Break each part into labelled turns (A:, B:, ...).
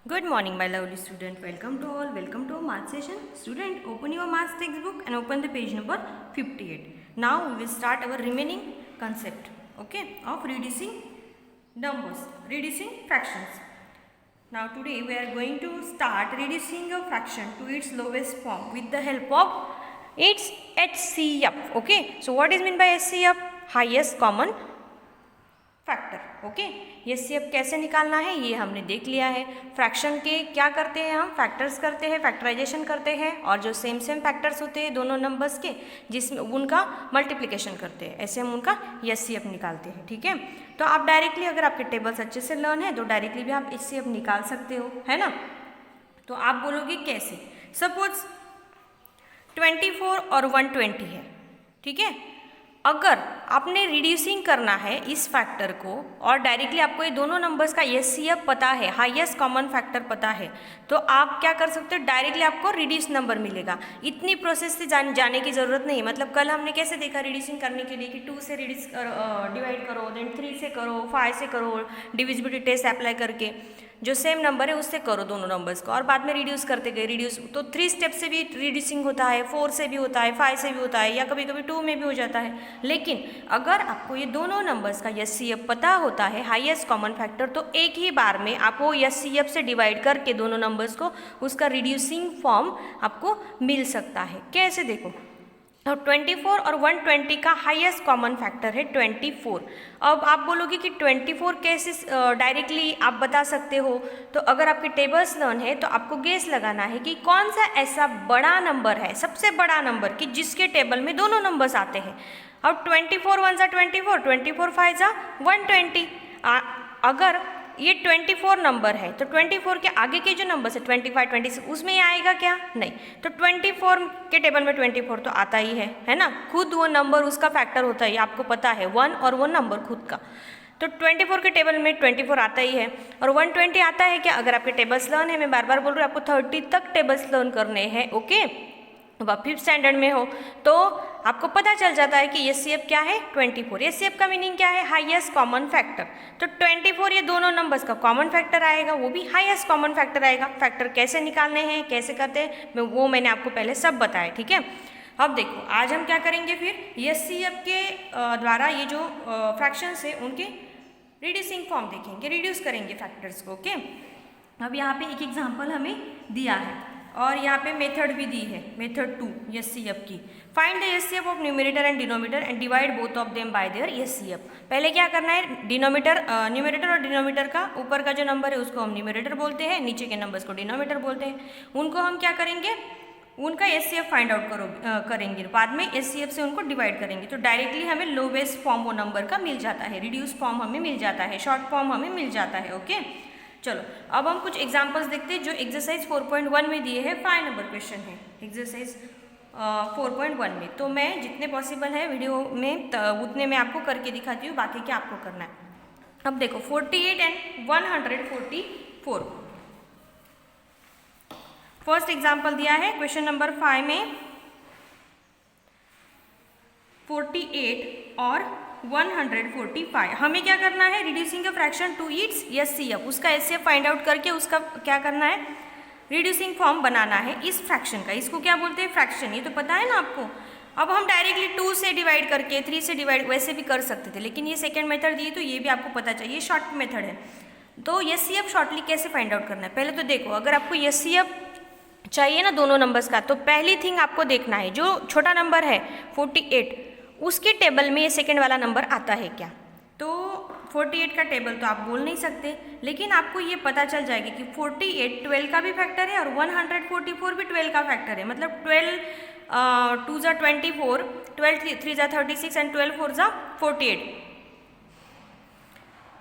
A: Good morning, my lovely student. Welcome to all. Welcome to our math session. Student, open your math textbook and open the page number 58. Now we will start our remaining concept, okay, of reducing numbers, reducing fractions. Now today we are going to start reducing a fraction to its lowest form with the help of its HCF. Okay. So what is meant by HCF? Highest common factor. Okay, HCF कैसे निकालना है ये हमने देख लिया है. Fraction के क्या करते हैं हम? फैक्टर्स करते हैं, फैक्टराइजेशन करते हैं और जो सेम फैक्टर्स होते हैं दोनों नंबर्स के जिसमें उनका मल्टीप्लिकेशन करते हैं, ऐसे हम उनका HCF निकालते हैं. ठीक है, तो आप डायरेक्टली अगर आपके टेबल्स अच्छे से लर्न है तो डायरेक्टली भी आप HCF निकाल सकते हो, है ना. तो आप बोलोगे कैसे? सपोज 24 और 120 है. ठीक है, अगर आपने रिड्यूसिंग करना है इस फैक्टर को और डायरेक्टली आपको ये दोनों नंबर्स का HCF पता है, हाईएस्ट कॉमन फैक्टर पता है, तो आप क्या कर सकते हो? डायरेक्टली आपको रिड्यूस नंबर मिलेगा. इतनी प्रोसेस से जाने की ज़रूरत नहीं. मतलब कल हमने कैसे देखा रिड्यूसिंग करने के लिए कि 2 से रिड्यूस डिवाइड करो, देन 3 से करो, 5 से करो, डिविजिबिलिटी टेस्ट अप्लाई करके जो सेम नंबर है उससे करो दोनों नंबर्स को और बाद में रिड्यूस करते गए. रिड्यूस तो 3 स्टेप से भी रिड्यूसिंग होता है, 4 से भी होता है, 5 से भी होता है या कभी कभी 2 में भी हो जाता है. लेकिन अगर आपको ये दोनों नंबर्स का HCF पता होता है, हाईएस्ट कॉमन फैक्टर, तो एक ही बार में आपको HCF से डिवाइड करके दोनों नंबर्स को उसका रिड्यूसिंग फॉर्म आपको मिल सकता है. कैसे देखो, और 24 और 120 का हाईएस्ट कॉमन फैक्टर है 24. अब आप बोलोगे कि 24 कैसे डायरेक्टली आप बता सकते हो? तो अगर आपके टेबल्स लर्न है तो आपको गेस लगाना है कि कौन सा ऐसा बड़ा नंबर है, सबसे बड़ा नंबर, कि जिसके टेबल में दोनों नंबर्स आते हैं. अब 24 1 जा 24, 24 5 जा 120. अगर ये 24 नंबर है तो 24 के आगे के जो नंबर है 25 26 उसमें ये आएगा क्या? नहीं. तो 24 के टेबल में 24 तो आता ही है ना. खुद वो नंबर उसका फैक्टर होता है, आपको पता है, 1 और वो नंबर खुद का. तो 24 के टेबल में 24 आता ही है. और 120 आता है क्या? अगर आपके टेबल्स लर्न है, मैं बार बार बोल रही हूँ आपको 30 तक टेबल्स लर्न करने हैं. ओके, अब आप 5th स्टैंडर्ड में हो तो आपको पता चल जाता है कि HCF क्या है? 24. HCF का मीनिंग क्या है? Highest common factor. तो 24 ये दोनों नंबर्स का कॉमन फैक्टर आएगा, वो भी हाईएस्ट कॉमन फैक्टर आएगा. फैक्टर कैसे निकालने हैं, कैसे करते हैं, वो मैंने आपको पहले सब बताया. ठीक है, अब देखो आज हम क्या करेंगे फिर HCF के द्वारा ये जो फ्रैक्शंस है उनके रिड्यूसिंग फॉर्म देखेंगे, रिड्यूस करेंगे फैक्टर्स को. ओके, अब यहाँ पे एक एग्जाम्पल हमें दिया है और यहाँ पे मेथड भी दी है, मेथड 2 HCF की. Find the HCF of numerator and denominator and divide both of them by there HCF. पहले क्या करना है? न्यूमरेटर और डिनोमिनेटर का ऊपर का जो नंबर है उसको हम न्यूमरेटर बोलते हैं, नीचे के नंबर्स को डिनोमिनेटर बोलते हैं. उनको हम क्या करेंगे? उनका HCF फाइंड आउट करेंगे, बाद में HCF से उनको डिवाइड करेंगे. तो डायरेक्टली हमें लोवेस्ट फॉर्म वो नंबर का मिल जाता है, रिड्यूस फॉर्म हमें मिल जाता है, शॉर्ट फॉर्म हमें मिल जाता है. ओके, चलो अब हम कुछ एग्जांपल्स देखते हैं जो एक्सरसाइज 4.1 में दिए हैं. 5 नंबर क्वेश्चन है एक्सरसाइज 4.1 में. तो मैं जितने पॉसिबल है वीडियो में उतने मैं आपको करके दिखाती हूँ, बाकी क्या आपको करना है. अब देखो 48 एंड 144. फर्स्ट एग्जाम्पल दिया है क्वेश्चन नंबर 5 में 48 और 145. हमें क्या करना है? Reducing a fraction to its HCF. उसका HCF फाइंड आउट करके उसका क्या करना है? रिड्यूसिंग फॉर्म बनाना है इस फ्रैक्शन का. इसको क्या बोलते हैं? फ्रैक्शन. ये तो पता है ना आपको. अब हम डायरेक्टली 2 से डिवाइड करके 3 से डिवाइड वैसे भी कर सकते थे, लेकिन ये सेकेंड मेथड दी तो ये भी आपको पता चाहिए, शॉर्ट मेथड है. तो HCF शॉर्टली कैसे फाइंड आउट करना है? पहले तो देखो, अगर आपको HCF चाहिए ना दोनों नंबर्स का, तो पहली थिंग आपको देखना है जो छोटा नंबर है 48, उसके टेबल में ये सेकेंड वाला नंबर आता है क्या. तो 48 का टेबल तो आप बोल नहीं सकते, लेकिन आपको ये पता चल जाएगा कि 48 12 का भी फैक्टर है और 144 भी 12 का फैक्टर है. मतलब 12 2 जा 24, 12 3 जा 36 एंड 12 4 जा 48.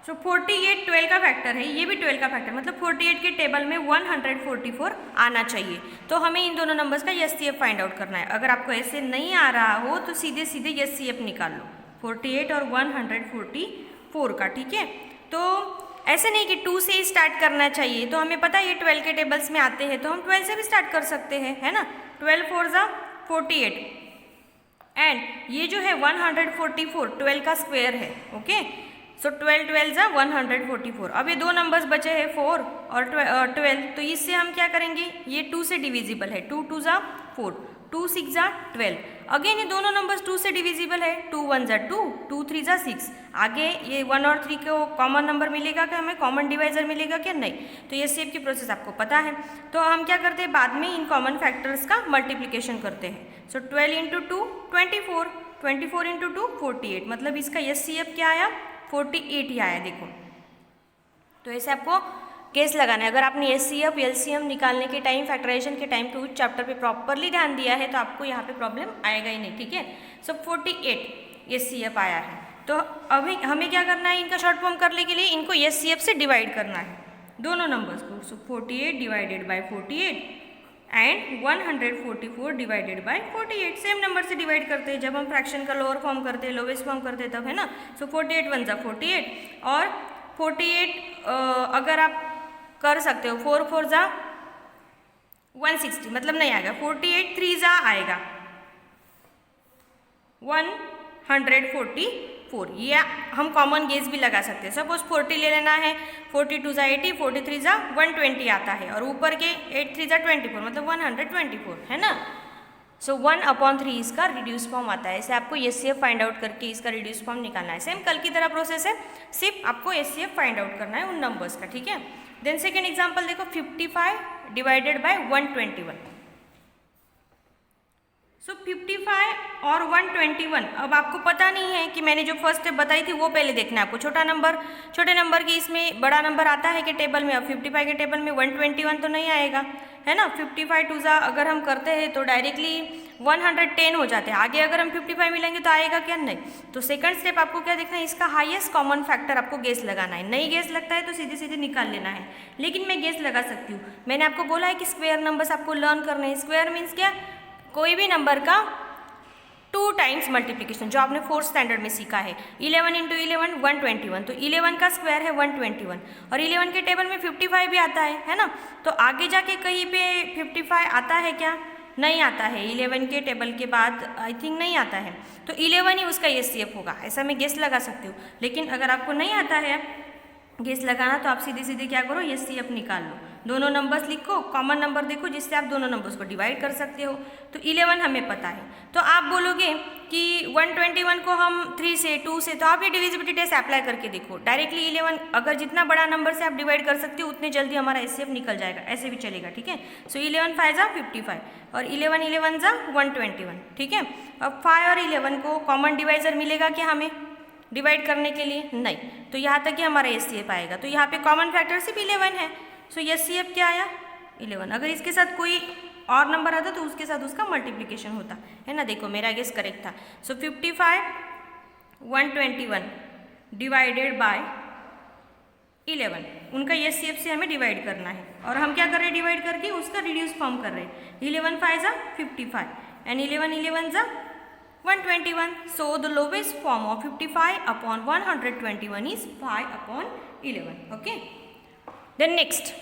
A: सो 48 12 का फैक्टर है, ये भी 12 का फैक्टर, मतलब 48 के टेबल में 144 आना चाहिए. तो हमें इन दोनों नंबर्स का HCF फाइंड आउट करना है. अगर आपको ऐसे नहीं आ रहा हो तो सीधे सीधे HCF निकाल लो 48 और 144 का. ठीक है, तो ऐसे नहीं कि 2 से ही स्टार्ट करना चाहिए. तो हमें पता है ये 12 के टेबल्स में आते हैं, तो हम 12 से भी स्टार्ट कर सकते हैं, है ना. 12 4 जा 48 एंड ये जो है 144 12 का स्क्वायर है. ओके, सो 12 12 जा 144। अब ये दो नंबर्स बचे हैं 4 और 12, तो इससे हम क्या करेंगे, ये 2 से डिविजिबल है, 2 2 जा 4, 2 6 जा 12। अगेन ये दोनों नंबर्स 2 से डिविजिबल है, 2 1 जा 2, 2 3 जा 6। आगे ये 1 और 3 को कॉमन नंबर मिलेगा क्या, हमें कॉमन डिवाइजर मिलेगा क्या, नहीं। तो ये सेप की प्रोसेस आपको पता है। तो हम क्या करते हैं, बाद में इन कॉमन फैक्टर्स का मल्टीप्लिकेशन करते हैं। सो 12 इंटू 2 24, 24 इंटू 2 48, मतलब इसका एचसीएफ क्या आया, 48 ही आया। देखो, तो ऐसे आपको केस लगाना है। अगर आपने एचसीएफ एलसीएम निकालने के टाइम, फैक्टराइजेशन के टाइम टू चैप्टर पे प्रॉपरली ध्यान दिया है तो आपको यहाँ पे प्रॉब्लम आएगा ही नहीं, ठीक है। सो 48 एचसीएफ आया है। तो अभी हमें क्या करना है, इनका शॉर्ट फॉर्म करने के लिए इनको एचसीएफ से डिवाइड करना है दोनों नंबर्स को। सो 48 divided by 48 and 144 divided by 48, same number से डिवाइड करते हैं। जब हम फ्रैक्शन का लोअर फॉर्म करते हैं, लोवेस्ट फॉर्म करते हैं तब, है ना। सो 48 1 जा 48 और 48 अगर आप कर सकते हो 4 4 जा 160, मतलब नहीं आएगा। 48 3 जा आएगा 144, या हम कॉमन गेज भी लगा सकते हैं। सपोज 40 ले लेना है, 42 जा 80, 43 जा 120 आता है और ऊपर के 8 3 जा 24, मतलब 124, है ना। सो 1/3 इसका रिड्यूस फॉर्म आता है। ऐसे आपको एचसीएफ फाइंड आउट करके इसका रिड्यूस फॉर्म निकालना है। सेम कल की तरह प्रोसेस है, सिर्फ आपको एचसीएफ फाइंड आउट करना है उन नंबर्स का, ठीक है। देन सेकेंड एग्जाम्पल देखो, 55 डिवाइडेड बाई 121। सो 55 और 121, अब आपको पता नहीं है कि मैंने जो फर्स्ट स्टेप बताई थी वो पहले देखना है आपको। छोटे नंबर की इसमें बड़ा नंबर आता है कि टेबल में, अब 55 के टेबल में 121 तो नहीं आएगा, है ना। 55 2 जा अगर हम करते हैं तो डायरेक्टली 110 हो जाते हैं। आगे अगर हम 55 मिलेंगे तो आएगा क्या, नहीं। तो सेकंड स्टेप आपको क्या देखना है, इसका हाईएस्ट कॉमन फैक्टर आपको गेस लगाना है। नहीं गेस लगता है तो सीधे सीधे निकाल लेना है, लेकिन मैं गेस लगा सकती हूँ। मैंने आपको बोला है कि स्क्वायर नंबर्स आपको लर्न करने हैं। स्क्वायर मीन्स क्या, कोई भी नंबर का 2 टाइम्स मल्टीप्लिकेशन, जो आपने 4th स्टैंडर्ड में सीखा है। 11 इंटू 11 121, तो 11 का स्क्वायर है 121, और 11 के टेबल में 55 भी आता है ना। तो आगे जाके कहीं पे 55 आता है क्या, नहीं आता है। 11 के टेबल के बाद आई थिंक नहीं आता है, तो 11 ही उसका एचसीएफ होगा, ऐसा मैं गेस लगा सकती हूँ। लेकिन अगर आपको नहीं आता है गेस लगाना तो आप सीधे सीधे क्या करो, एचसीएफ निकाल लो। दोनों नंबर्स लिखो, कॉमन नंबर देखो जिससे आप दोनों नंबर्स को डिवाइड कर सकते हो। तो 11 हमें पता है, तो आप बोलोगे कि 121 को हम 3 से 2 से, तो आप ये डिविजिबिलिटी टेस्ट अप्लाई करके देखो। डायरेक्टली 11 अगर जितना बड़ा नंबर से आप डिवाइड कर सकते हो उतने जल्दी हमारा एचसीएफ निकल जाएगा, ऐसे भी चलेगा, ठीक है। सो 11 5 जा 55 और 11 11 जा 121, ठीक है। अब 5 और 11 को कॉमन डिवाइजर मिलेगा क्या हमें डिवाइड करने के लिए, नहीं। तो यहाँ तक ही हमारा एचसीएफ आएगा। तो यहाँ पे कॉमन फैक्टर सिर्फ 11 है, सो एचसीएफ क्या आया 11। अगर इसके साथ कोई और नंबर आता तो उसके साथ उसका मल्टीप्लिकेशन होता, है ना। देखो मेरा गेस करेक्ट था। सो 55 121 डिवाइडेड बाय 11, उनका एचसीएफ से हमें डिवाइड करना है। और हम क्या कर रहे हैं, डिवाइड करके उसका रिड्यूस फॉर्म कर रहे हैं। 11 5 जा 55 एंड 11 11 जा 121. So the lowest form of 55 upon 121 is 5/11. Okay. Then next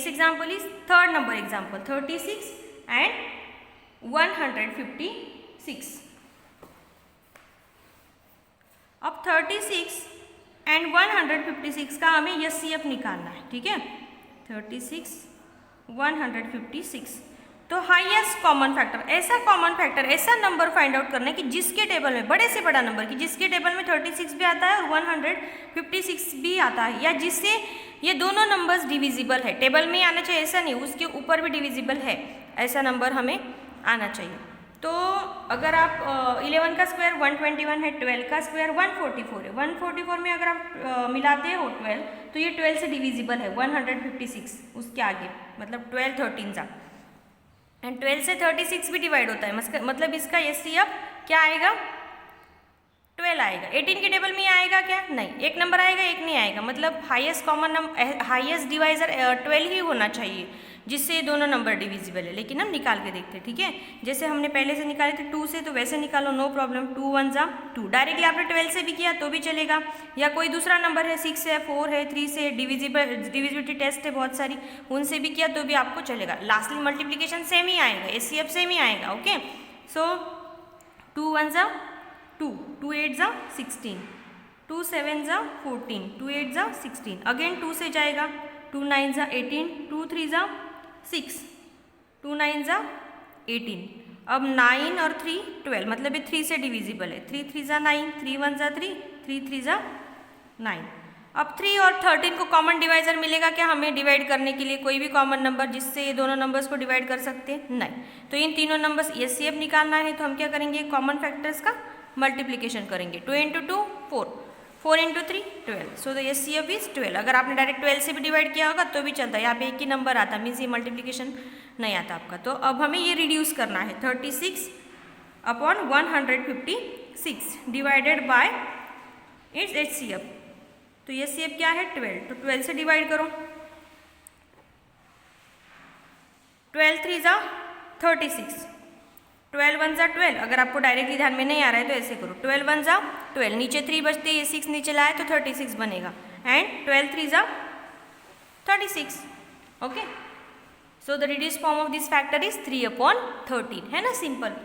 A: example is third number example, 36 and 156. अब 36 एंड 156 का हमें एचसीएफ निकालना है, ठीक है। 36 156, तो हाईएस्ट कॉमन फैक्टर, ऐसा कॉमन फैक्टर, ऐसा नंबर फाइंड आउट करना है कि जिसके टेबल में, बड़े से बड़ा नंबर की जिसके टेबल में 36 भी आता है और 156 भी आता है, या जिससे ये दोनों नंबर्स डिविजिबल है। टेबल में ही आना चाहिए ऐसा नहीं, उसके ऊपर भी डिविजिबल है, ऐसा नंबर हमें आना चाहिए। तो अगर आप 11 का स्क्वायर 121 है, 12 का स्क्वायर 144 है। 144 में अगर आप मिलाते हो 12 तो ये 12 से डिविजिबल है 156, उसके आगे मतलब 12 13 जा, एंड 12 से 36 भी डिवाइड होता है, मतलब इसका एचसीएफ क्या आएगा 12 आएगा। 18 के टेबल में आएगा क्या, नहीं, एक नंबर आएगा एक नहीं आएगा, मतलब highest common number, highest divisor 12 ही होना चाहिए जिससे दोनों नंबर डिविजिबल है। लेकिन हम निकाल के देखते हैं, ठीक है। जैसे हमने पहले से निकाले थे 2 से, तो वैसे निकालो, नो प्रॉब्लम। 2 1 जा 2, डायरेक्टली आपने 12 से भी किया तो भी चलेगा, या कोई दूसरा नंबर है 6 है 4 है 3 से, डिविजिबिलिटी टेस्ट है बहुत सारी, उनसे भी किया तो भी आपको चलेगा। लास्टली मल्टीप्लिकेशन सेम ही आएगा, एचसीएफ सेम ही आएगा। ओके, सो 2 1 जा 2, 2 8 जा 16, 2 7 जा 14, 2 8 जा 16, अगेन 2 से जाएगा, 2 9 जा 18, 2 3 जा 6, 2 9 जा 18, अब 9 और 3 12, मतलब ये 3 से डिविजिबल है, 3 3 जा 9, 3 1 जा 3, 3 3 जा 9। अब 3 और 13 को कॉमन डिवाइजर मिलेगा क्या हमें डिवाइड करने के लिए, कोई भी कॉमन नंबर जिससे ये दोनों नंबर्स को डिवाइड कर सकते हैं, नहीं। तो इन तीनों नंबर्स एचसीएफ निकालना है, तो हम क्या करेंगे, कॉमन फैक्टर्स का मल्टीप्लिकेशन करेंगे। 2 × 2 4, 4 × 3 12, सो द एचसीएफ इज 12। अगर आपने डायरेक्ट 12 से भी डिवाइड किया होगा तो भी चलता है, यहाँ पे एक ही नंबर आता, मीन्स ये मल्टीप्लिकेशन नहीं आता आपका। तो अब हमें ये रिड्यूस करना है, 36 upon 156 divided by it's HCF. तो ये एचसीएफ क्या है, 12, तो 12 से डिवाइड करो, 12 3 जा 36, 12 1 जा 12। अगर आपको डायरेक्टली ध्यान में नहीं आ रहा है तो ऐसे करो, 12 1 जा 12, नीचे 3 बचते, ये 6 नीचे लाए तो 36 बनेगा, एंड 12 3 जा 36। Okay, so the reduce form of this factor is 3/13, है ना, सिंपल।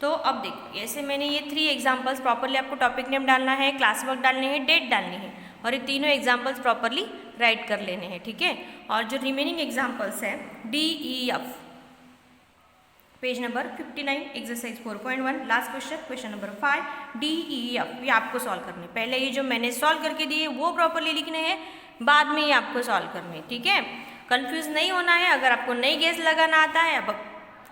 A: तो अब देखो, ऐसे मैंने ये 3 एग्जाम्पल्स प्रॉपरली, आपको टॉपिक नेम डालना है, क्लास वर्क डालने हैं, डेट डालनी है, और ये तीनों एग्जाम्पल्स प्रॉपरली राइट कर लेने हैं, ठीक है। और जो रिमेनिंग एग्जाम्पल्स हैं DEF, page number 59, exercise 4.1, last question, question number 5, DEF, ये आपको सॉल्व करने, पहले ये जो मैंने सॉल्व करके दिए वो प्रॉपरली लिखने हैं, बाद में ये आपको सॉल्व करने, ठीक है। कंफ्यूज नहीं होना है। अगर आपको नई गेस लगाना आता है, अब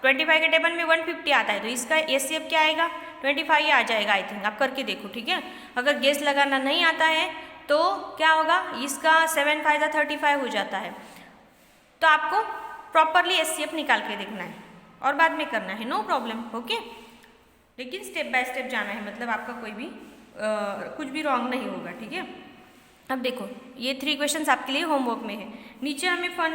A: 25 के टेबल में 150 आता है, तो इसका एचसीएफ क्या आएगा, 25 आ जाएगा आई थिंक, आप करके देखो, ठीक है। अगर गेस लगाना नहीं आता है तो क्या होगा, इसका 7 5 जा 35 हो जाता है। तो आपको प्रॉपरली एचसीएफ निकाल के देखना है और बाद में करना है, नो प्रॉब्लम, ओके। लेकिन स्टेप बाय स्टेप जाना है, मतलब आपका कोई भी कुछ भी रॉन्ग नहीं होगा, ठीक है। अब देखो, ये 3 क्वेश्चंस आपके लिए होमवर्क में है। नीचे हमें फन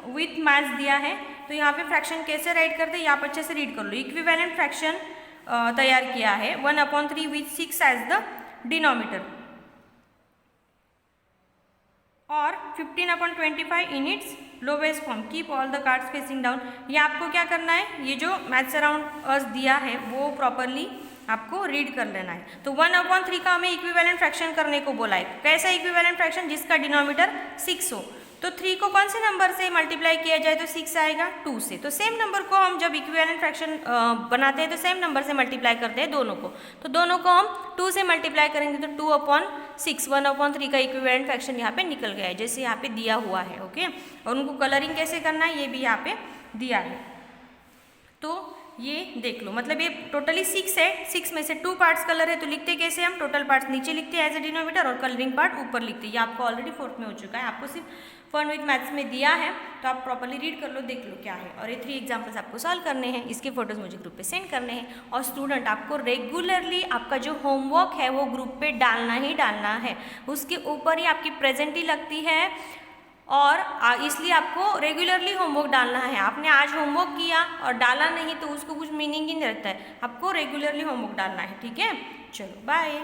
A: विथ मैथ्स दिया है, तो यहाँ पे फ्रैक्शन कैसे राइट करते हैं, यहाँ पर अच्छे से रीड कर लो। इक्विवेलेंट फ्रैक्शन तैयार किया है, 1/3 विथ 6 एज द डिनोमिनेटर और 15/25 in its lowest form, keep all the cards facing down. ये आपको क्या करना है, ये जो मैथ्स अराउंड अस दिया है वो प्रॉपरली आपको रीड कर लेना है। तो 1/3 का हमें इक्विवेलेंट फ्रैक्शन करने को बोला है। कैसा इक्विवेलेंट फ्रैक्शन, जिसका डिनोमिनेटर 6 हो। तो 3 को कौन से नंबर से मल्टीप्लाई किया जाए तो 6 आएगा, 2 से। तो सेम नंबर को हम जब इक्विवेलेंट फ्रैक्शन बनाते हैं तो सेम नंबर से मल्टीप्लाई करते हैं दोनों को। तो दोनों को हम 2 से मल्टीप्लाई करेंगे तो 2/6, 1/3 का इक्विवेलेंट फ्रैक्शन यहाँ पे निकल गया है, जैसे यहाँ पे दिया हुआ है, ओके। और उनको कलरिंग कैसे करना है ये भी यहाँ पे दिया है। तो ये देख लो, मतलब ये टोटली 6 है, 6 में से 2 पार्ट्स कलर है, तो लिखते कैसे हम, टोटल पार्ट्स नीचे लिखते हैं एज ए डिनोमिनेटर और कलरिंग पार्ट ऊपर लिखते हैं। ये आपको ऑलरेडी 4th में हो चुका है, आपको सिर्फ फन विथ मैथ्स में दिया है, तो आप प्रॉपरली रीड कर लो, देख लो क्या है। और ये 3 एग्जाम्पल्स आपको सॉल्व करने हैं, इसके फोटोज मुझे ग्रुप पे सेंड करने हैं। और स्टूडेंट, आपको रेगुलरली आपका जो होमवर्क है वो ग्रुप पे डालना ही डालना है, उसके ऊपर ही आपकी प्रेजेंटी लगती है, और इसलिए आपको रेगुलरली होमवर्क डालना है। आपने आज होमवर्क किया और डाला नहीं तो उसको कुछ मीनिंग ही नहीं रहता है, आपको रेगुलरली होमवर्क डालना है, ठीक है। चलो बाय।